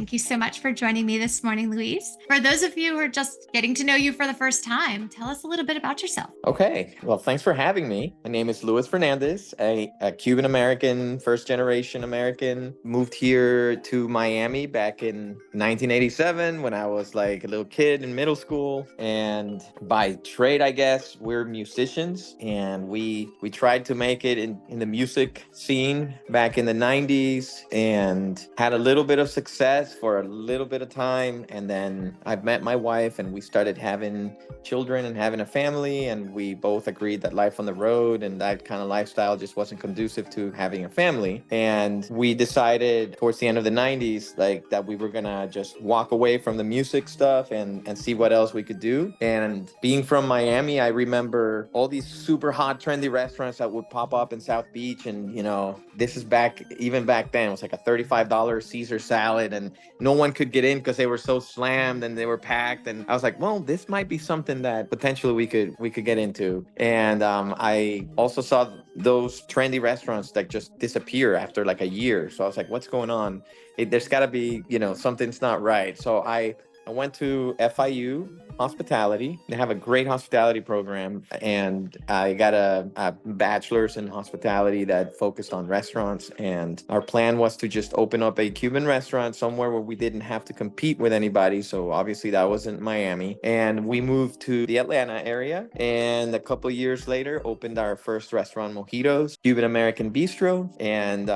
Thank you so much for joining me this morning, Luis. For those of you who are just getting to know you for the first time, tell us a little bit about yourself. Okay, well, thanks for having me. My name is Luis Fernandez, a Cuban-American, first-generation American. Moved here to Miami back in 1987 when I was like a little kid in middle school. And by trade, I guess, we're musicians. And we tried to make it in the music scene back in the 90s and had a little bit of success for a little bit of time. And then I met my wife and we started having children and having a family, and we both agreed that life on the road and that kind of lifestyle just wasn't conducive to having a family. And we decided towards the end of the 90s like that we were gonna just walk away from the music stuff and see what else we could do. And being from Miami, I remember all these super hot trendy restaurants that would pop up in South Beach. And this is even back then, it was like a $35 Caesar salad, and no one could get in because they were so slammed and they were packed. And I was like, well, this might be something that potentially we could get into. And I also saw those trendy restaurants that just disappear after like a year. So I was like, what's going on? There's got to be, something's not right. So I went to FIU hospitality. They have a great hospitality program, and I got a bachelor's in hospitality that focused on restaurants. And our plan was to just open up a Cuban restaurant somewhere where we didn't have to compete with anybody. So obviously that wasn't Miami. And we moved to the Atlanta area, and a couple years later opened our first restaurant, Mojitos, Cuban-American Bistro. And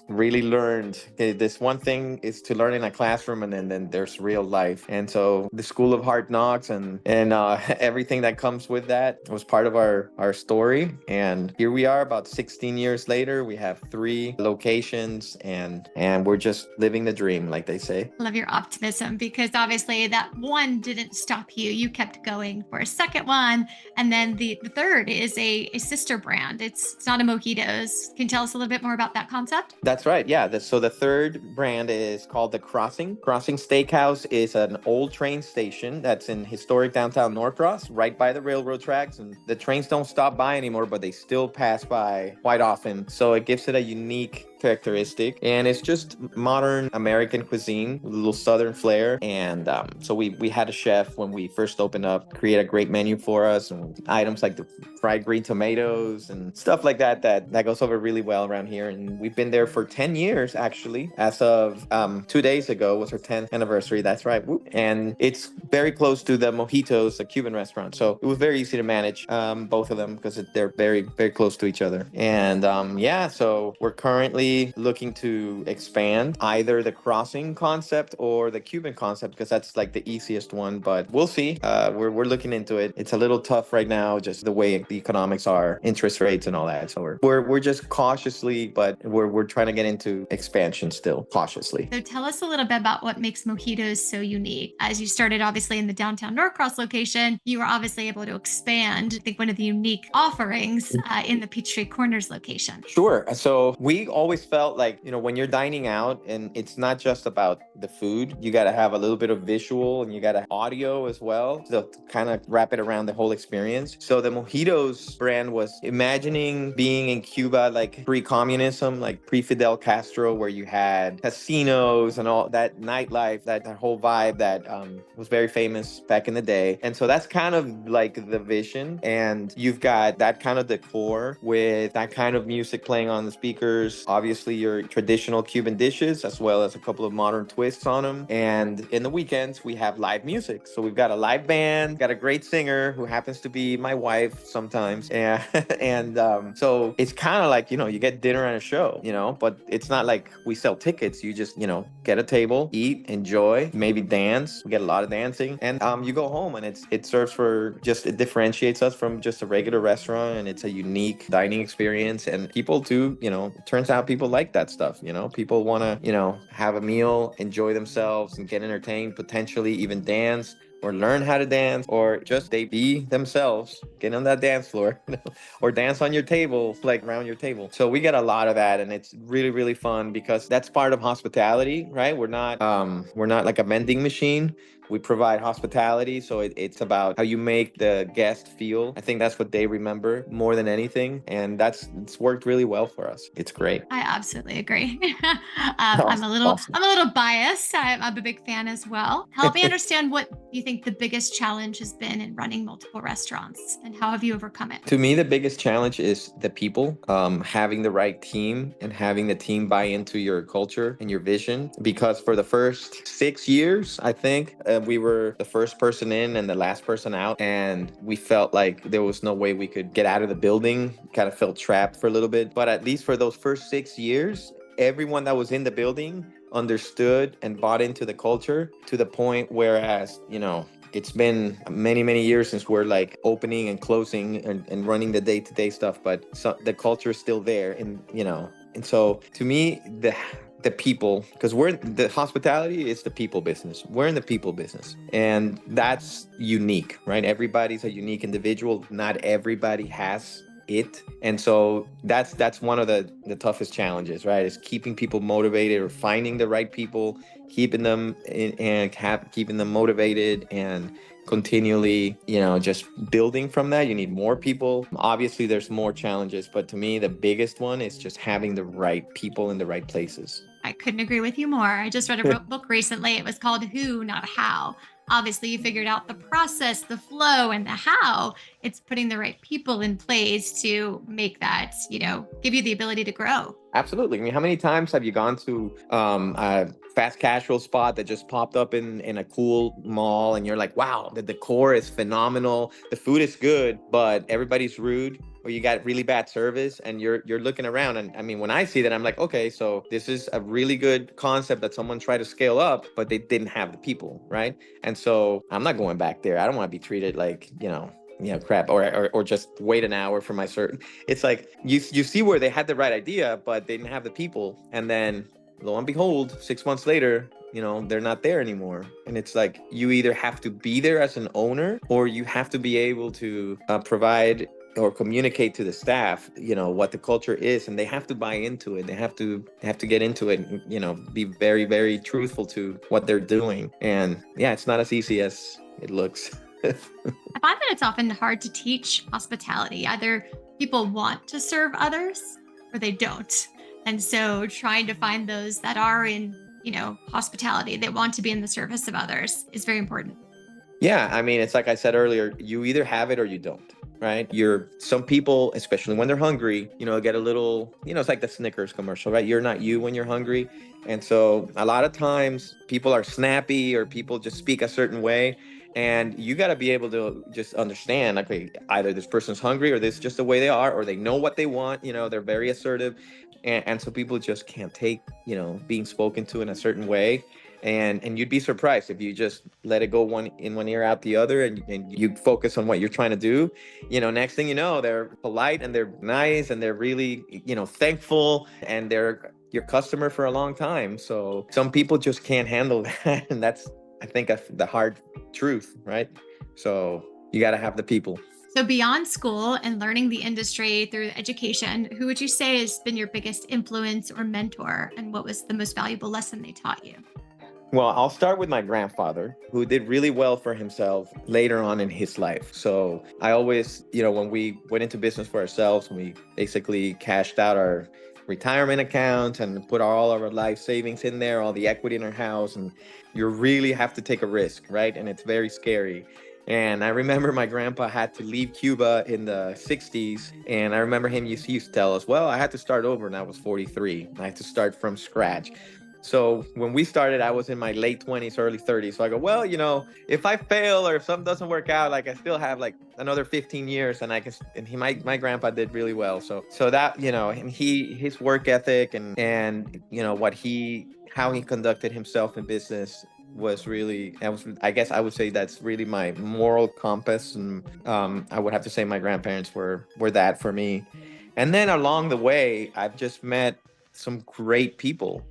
really learned this one thing is to learn in a classroom, and then there's real life. And so the School of Hard Knocks and everything that comes with that was part of our story. And here we are about 16 years later. We have 3 locations, and we're just living the dream, like they say. I love your optimism, because obviously that one didn't stop you. You kept going for a second one. And then the third is a sister brand. It's not a Mojitos. Can you tell us a little bit more about that concept? That's right. Yeah. So the third brand is called The Crossing. Crossing Steakhouse is an old train station that's in historic downtown Norcross, right by the railroad tracks. And the trains don't stop by anymore, but they still pass by quite often. So it gives it a unique characteristic, and it's just modern American cuisine with a little southern flair. And so we had a chef when we first opened up create a great menu for us, and items like the fried green tomatoes and stuff like that goes over really well around here. And we've been there for 10 years actually. As of 2 days ago was our 10th anniversary. That's right. Whoop. And it's very close to the Mojitos, the Cuban restaurant, so it was very easy to manage both of them because they're very, very close to each other. And so we're currently looking to expand either the Crossing concept or the Cuban concept, because that's like the easiest one, but we'll see. We're looking into it. It's a little tough right now, just the way the economics are, interest rates and all that. So we're just cautiously, but we're trying to get into expansion still cautiously. So tell us a little bit about what makes Mojitos so unique. As you started obviously in the downtown Norcross location, you were obviously able to expand. I think one of the unique offerings in the Peachtree Corners location. Sure. So we always felt like, when you're dining out, and it's not just about the food, you got to have a little bit of visual and you got to audio as well to kind of wrap it around the whole experience. So the Mojitos brand was imagining being in Cuba, like pre-communism, like pre-Fidel Castro, where you had casinos and all that nightlife, that whole vibe that was very famous back in the day. And so that's kind of like the vision. And you've got that kind of decor with that kind of music playing on the speakers. Obviously, your traditional Cuban dishes, as well as a couple of modern twists on them. And in the weekends, we have live music. So we've got a live band, got a great singer who happens to be my wife sometimes. And so it's kind of like, you get dinner and a show, but it's not like we sell tickets. You just, get a table, eat, enjoy, maybe dance. We get a lot of dancing, and you go home, and it serves for it differentiates us from just a regular restaurant, and it's a unique dining experience. And people too, it turns out people like that stuff. People want to, have a meal, enjoy themselves and get entertained, potentially even dance or learn how to dance, or just they be themselves, get on that dance floor, or dance on your table, like around your table. So we get a lot of that, and it's really, really fun because that's part of hospitality, right? We're not like a vending machine. We provide hospitality, so it's about how you make the guest feel. I think that's what they remember more than anything, and it's worked really well for us. It's great. I absolutely agree. Awesome. I'm a little biased. I'm a big fan as well. Help me understand what you think the biggest challenge has been in running multiple restaurants, and how have you overcome it? To me, the biggest challenge is the people, having the right team and having the team buy into your culture and your vision. Because for the first 6 years, I think we were the first person in and the last person out. And we felt like there was no way we could get out of the building, kind of felt trapped for a little bit. But at least for those first 6 years, everyone that was in the building understood and bought into the culture to the point whereas, it's been many, many years since we're like opening and closing and running the day-to-day stuff, but the culture is still there. And so to me, the people, because the hospitality is the people business. We're in the people business, and that's unique, right? Everybody's a unique individual. Not everybody has it. And so that's one of the toughest challenges, right? Is keeping people motivated, or finding the right people, keeping them keeping them motivated, and continually, just building from that. You need more people. Obviously there's more challenges, but to me, the biggest one is just having the right people in the right places. I couldn't agree with you more. I just read a book recently. It was called Who, Not How. Obviously, you figured out the process, the flow, and the how. It's putting the right people in place to make that, give you the ability to grow. Absolutely. I mean, how many times have you gone to a fast casual spot that just popped up in a cool mall, and you're like, wow, the decor is phenomenal, the food is good, but everybody's rude, or you got really bad service, and you're looking around. And I mean, when I see that, I'm like, okay, so this is a really good concept that someone tried to scale up, but they didn't have the people, right? And so I'm not going back there. I don't want to be treated like, crap, or just wait an hour for my certain. It's like you see where they had the right idea, but they didn't have the people, and then lo and behold, 6 months later, they're not there anymore. And it's like you either have to be there as an owner, or you have to be able to provide or communicate to the staff, what the culture is, and they have to buy into it. They have to get into it, and, be very, very truthful to what they're doing. And yeah, it's not as easy as it looks. I find that it's often hard to teach hospitality. Either people want to serve others or they don't. And so trying to find those that are in, hospitality, that want to be in the service of others, is very important. Yeah, I mean, it's like I said earlier, you either have it or you don't, right? Some people, especially when they're hungry, get a little, it's like the Snickers commercial, right? You're not you when you're hungry. And so a lot of times people are snappy, or people just speak a certain way. And you got to be able to just understand, okay, either this person's hungry, or this is just the way they are, or they know what they want, they're very assertive. And so people just can't take, being spoken to in a certain way. And you'd be surprised if you just let it go one ear out the other, and you focus on what you're trying to do. Next thing you know, they're polite and they're nice and they're really, thankful, and they're your customer for a long time. So some people just can't handle that. And that's, I think, the hard truth, right? So you got to have the people. So beyond school and learning the industry through education, who would you say has been your biggest influence or mentor, and what was the most valuable lesson they taught you? Well, I'll start with my grandfather, who did really well for himself later on in his life. So I always, when we went into business for ourselves, we basically cashed out our retirement account and put all of our life savings in there, all the equity in our house. And you really have to take a risk, right? And it's very scary. And I remember my grandpa had to leave Cuba in the 60s. And I remember he used to tell us, well, I had to start over and I was 43. I had to start from scratch. So when we started, I was in my late 20s, early 30s. So I go, well, if I fail or if something doesn't work out, like I still have like another 15 years, and my grandpa did really well. So that, and his work ethic and how he conducted himself in business was really, I guess I would say that's really my moral compass. And I would have to say my grandparents were that for me. And then along the way, I've just met some great people.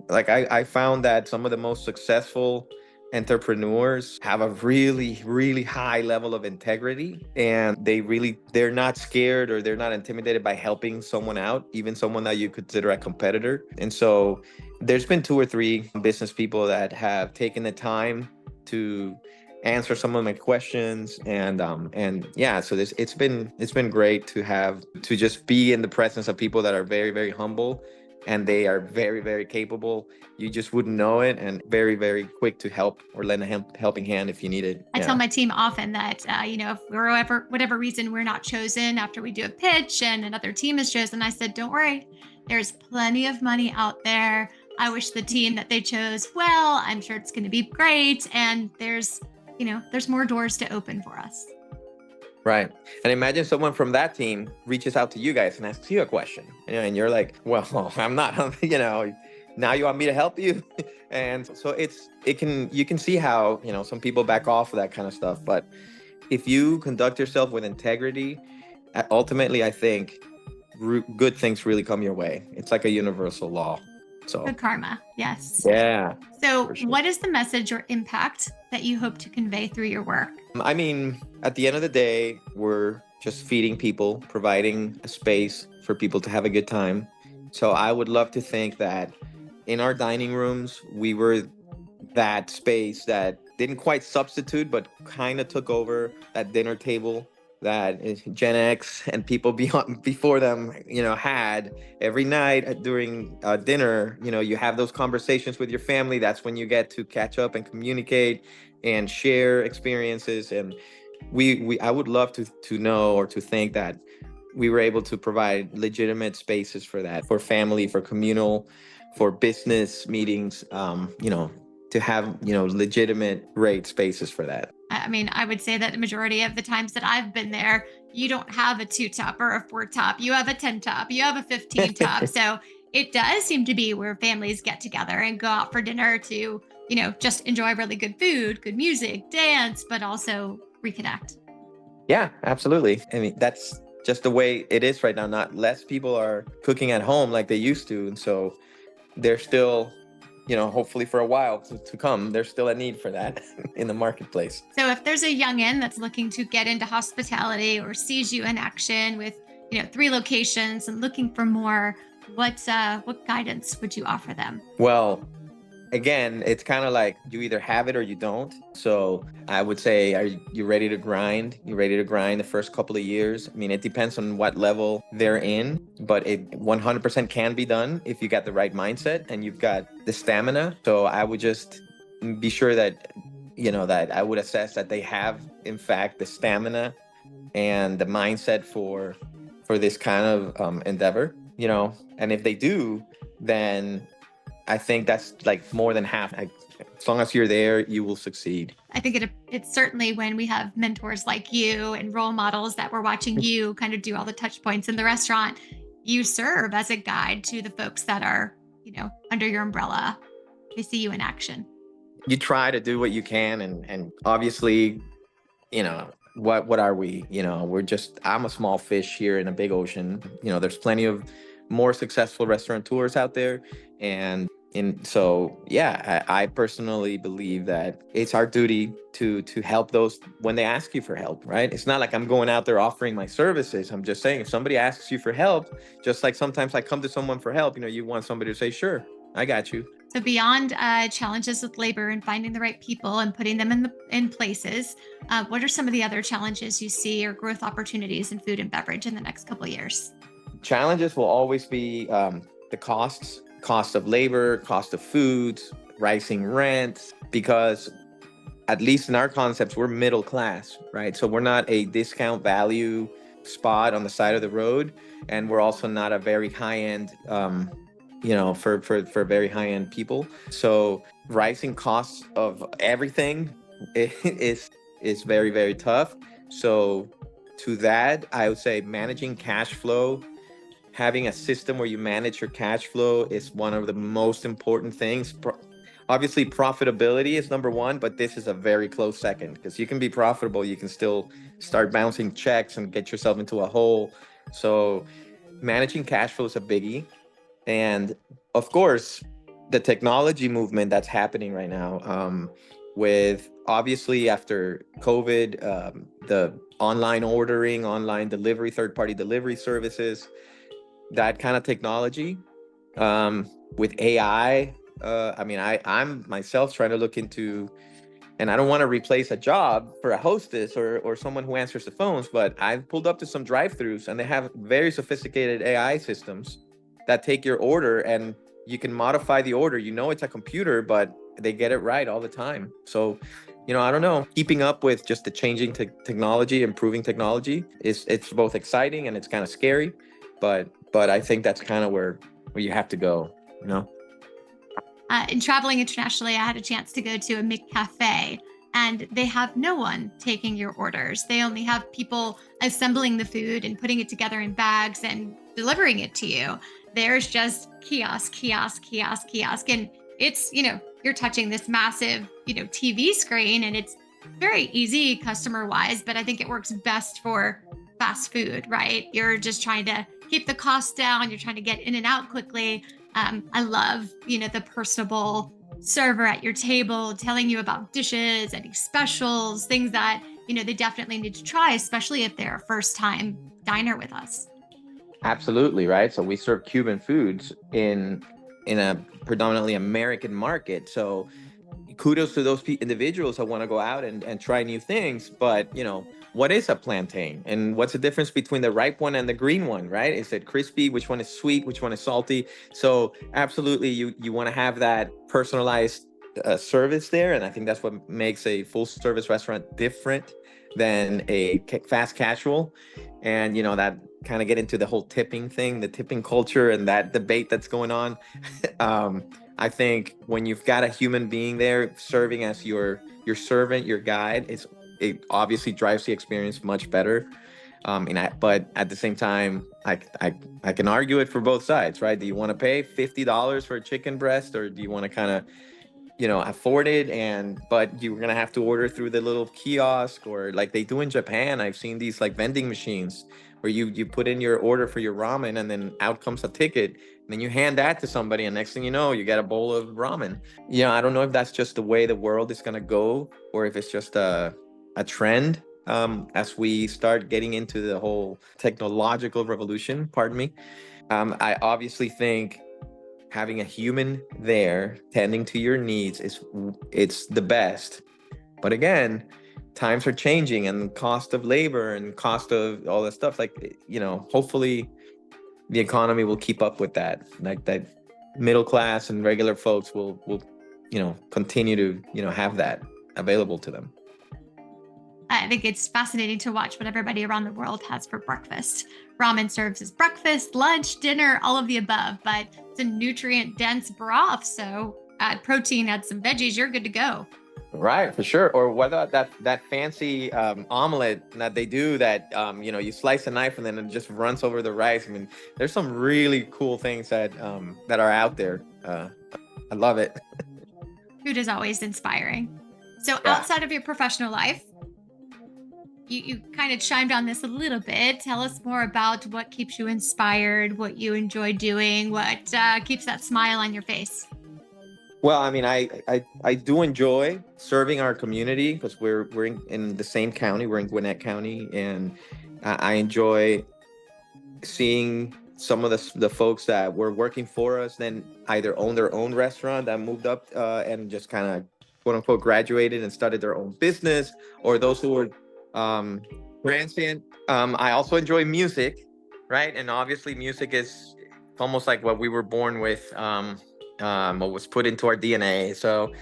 I found that some of the most successful entrepreneurs have a really, really high level of integrity, and they're not scared, or they're not intimidated by helping someone out, even someone that you consider a competitor. And so there's been 2 or 3 business people that have taken the time to answer some of my questions. And yeah, so it's been great to just be in the presence of people that are very, very humble, and they are very, very capable. You just wouldn't know it, and very, very quick to help or lend a helping hand if you need it. I Yeah. tell my team often that, if for whatever reason we're not chosen after we do a pitch and another team is chosen, I said, don't worry, there's plenty of money out there. I wish the team that they chose well. I'm sure it's going to be great. And there's more doors to open for us. Right. And imagine someone from that team reaches out to you guys and asks you a question, and you're like, well, I'm not, now you want me to help you. And so you can see how, some people back off of that kind of stuff. But if you conduct yourself with integrity, ultimately, I think good things really come your way. It's like a universal law. So Good karma. Yes. yeah. So For sure. what is the message or impact that you hope to convey through your work? I mean, at the end of the day, we're just feeding people, providing a space for people to have a good time. So I would love to think that in our dining rooms, we were that space that didn't quite substitute, but kind of took over that dinner table that Gen X and people before them, had every night during dinner. You have those conversations with your family. That's when you get to catch up and communicate and share experiences. And I would love to know or to think that we were able to provide legitimate spaces for that, for family, for communal, for business meetings, to have, legitimate, great spaces for that. I mean, I would say that the majority of the times that I've been there, you don't have a 2 top or a 4 top. You have a 10 top, you have a 15 top. So it does seem to be where families get together and go out for dinner to, just enjoy really good food, good music, dance, but also reconnect. Yeah, absolutely. I mean, that's just the way it is right now. Not less people are cooking at home like they used to. And so there's still, hopefully for a while to come, there's still a need for that in the marketplace. So if there's a youngin that's looking to get into hospitality or sees you in action with, 3 locations and looking for more, what guidance would you offer them? Well, again, it's kind of like you either have it or you don't. So I would say, are you ready to grind? You ready to grind the first couple of years? I mean, it depends on what level they're in, but it 100% can be done if you got the right mindset and you've got the stamina. So I would just be sure that, that I would assess that they have, in fact, the stamina and the mindset for this kind of endeavor, and if they do, then I think that's like more than half. As long as you're there, you will succeed. I think it's certainly when we have mentors like you and role models that we're watching you kind of do all the touch points in the restaurant. You serve as a guide to the folks that are, under your umbrella. They see you in action. You try to do what you can, and obviously, what are we? I'm a small fish here in a big ocean. There's plenty of more successful restaurateurs out there, and so, yeah, I personally believe that it's our duty to help those when they ask you for help, right? It's not like I'm going out there offering my services. I'm just saying, if somebody asks you for help, just like sometimes I come to someone for help, you want somebody to say, sure, I got you. So beyond challenges with labor and finding the right people and putting them in places, what are some of the other challenges you see or growth opportunities in food and beverage in the next couple of years? Challenges will always be the cost of labor, cost of foods, rising rents, because at least in our concepts, we're middle class, right? So we're not a discount value spot on the side of the road, and we're also not a very high end, for very high end people. So rising costs of everything is very, very tough. So to that, I would say managing cash flow, having a system where you manage your cash flow is one of the most important things. Obviously, profitability is number one, but this is a very close second, because you can be profitable, you can still start bouncing checks and get yourself into a hole. So managing cash flow is a biggie. And of course, the technology movement that's happening right now, with obviously after COVID, the online ordering, online delivery, third-party delivery services, that kind of technology, with AI. I'm myself trying to look into And I don't want to replace a job for a hostess or someone who answers the phones, but I've pulled up to some drive-throughs and they have very sophisticated AI systems that take your order and you can modify the order. You know, it's a computer, but they get it right all the time. So, I don't know, keeping up with just the changing technology, improving technology it's both exciting and it's kind of scary, but I think that's kind of where you have to go, you know? In traveling internationally, I had a chance to go to a McCafe, and they have no one taking your orders. They only have people assembling the food and putting it together in bags and delivering it to you. There's just kiosk, kiosk, kiosk, kiosk. And it's, you're touching this massive, TV screen, and it's very easy customer wise, but I think it works best for fast food, right? You're just trying to keep the costs down. You're trying to get in and out quickly. I love, the personable server at your table telling you about dishes, any specials, things that, they definitely need to try, especially if they're a first time diner with us. Absolutely, right. So we serve Cuban foods in a predominantly American market. So kudos to those individuals that want to go out and try new things. But, what is a plantain? And what's the difference between the ripe one and the green one, right? Is it crispy? Which one is sweet? Which one is salty? So absolutely, you want to have that personalized service there. And I think that's what makes a full service restaurant different than a fast casual. And, that kind of get into the whole tipping thing, the tipping culture and that debate that's going on. I think when you've got a human being there serving as your servant, your guide, it obviously drives the experience much better. But at the same time, I can argue it for both sides, right? Do you want to pay $50 for a chicken breast, or do you want to kind of, afford it? But you're gonna have to order through the little kiosk, or like they do in Japan. I've seen these like vending machines where you put in your order for your ramen, and then out comes a ticket, and then you hand that to somebody, and next thing you know, you get a bowl of ramen. I don't know if that's just the way the world is gonna go, or if it's just a trend as we start getting into the whole technological revolution, pardon me. I obviously think having a human there tending to your needs it's the best. But again, times are changing, and cost of labor and cost of all that stuff, like, hopefully the economy will keep up with that. Like that middle class and regular folks will continue to, have that available to them. I think it's fascinating to watch what everybody around the world has for breakfast. Ramen serves as breakfast, lunch, dinner, all of the above, but it's a nutrient dense broth. So add protein, add some veggies, you're good to go. Right, for sure. Or what about that fancy omelet that they do that you slice a knife and then it just runs over the rice. I mean, there's some really cool things that are out there. I love it. Food is always inspiring. So Yeah. outside of your professional life, you kind of chimed on this a little bit. Tell us more about what keeps you inspired, what you enjoy doing, what keeps that smile on your face. Well, I mean, I do enjoy serving our community because we're in the same county. We're in Gwinnett County, and I enjoy seeing some of the folks that were working for us then either own their own restaurant that moved up and just kind of quote unquote graduated and started their own business, or those who were transient. I also enjoy music, right? And obviously, music is almost like what we were born with. What was put into our DNA. So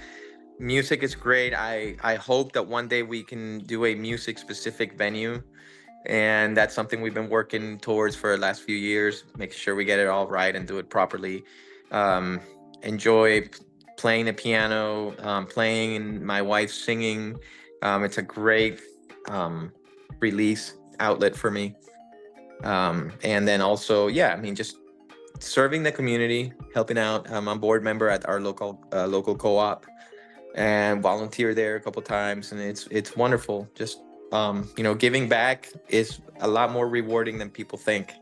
music is great. I hope that one day we can do a music specific venue. And that's something we've been working towards for the last few years, making sure we get it all right and do it properly. Enjoy playing the piano, playing and my wife singing. It's a great release outlet for me. And then also, yeah, I mean, just serving the community, helping out. I'm a board member at our local co-op and volunteer there a couple times, and it's wonderful. Just giving back is a lot more rewarding than people think.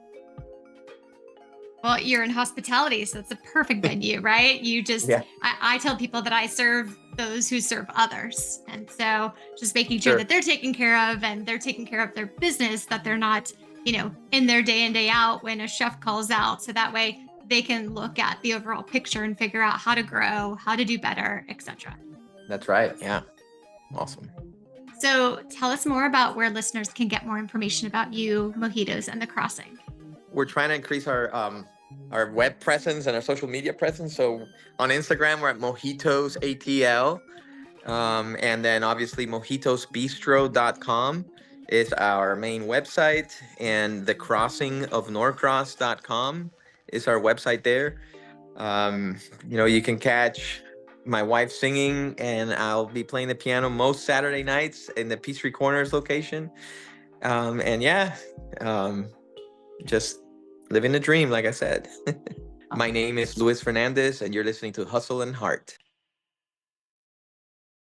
Well, you're in hospitality, so it's a perfect venue, right? Yeah, I tell people that I serve those who serve others. And so just making sure sure. that they're taken care of and they're taking care of their business, that they're not, in their day in, day out when a chef calls out. So that way they can look at the overall picture and figure out how to grow, how to do better, etc. That's right. Yeah. Awesome. So tell us more about where listeners can get more information about you, Mojitos, and the crossing. We're trying to increase our web presence and our social media presence. So on Instagram, we're at Mojitos ATL. And then obviously mojitosbistro.com is our main website, and thecrossingofnorcross.com is our website there. You can catch my wife singing, and I'll be playing the piano most Saturday nights in the Peachtree Corners location. And yeah, just living the dream, like I said. My name is Luis Fernandez, and you're listening to Hustle and Heart.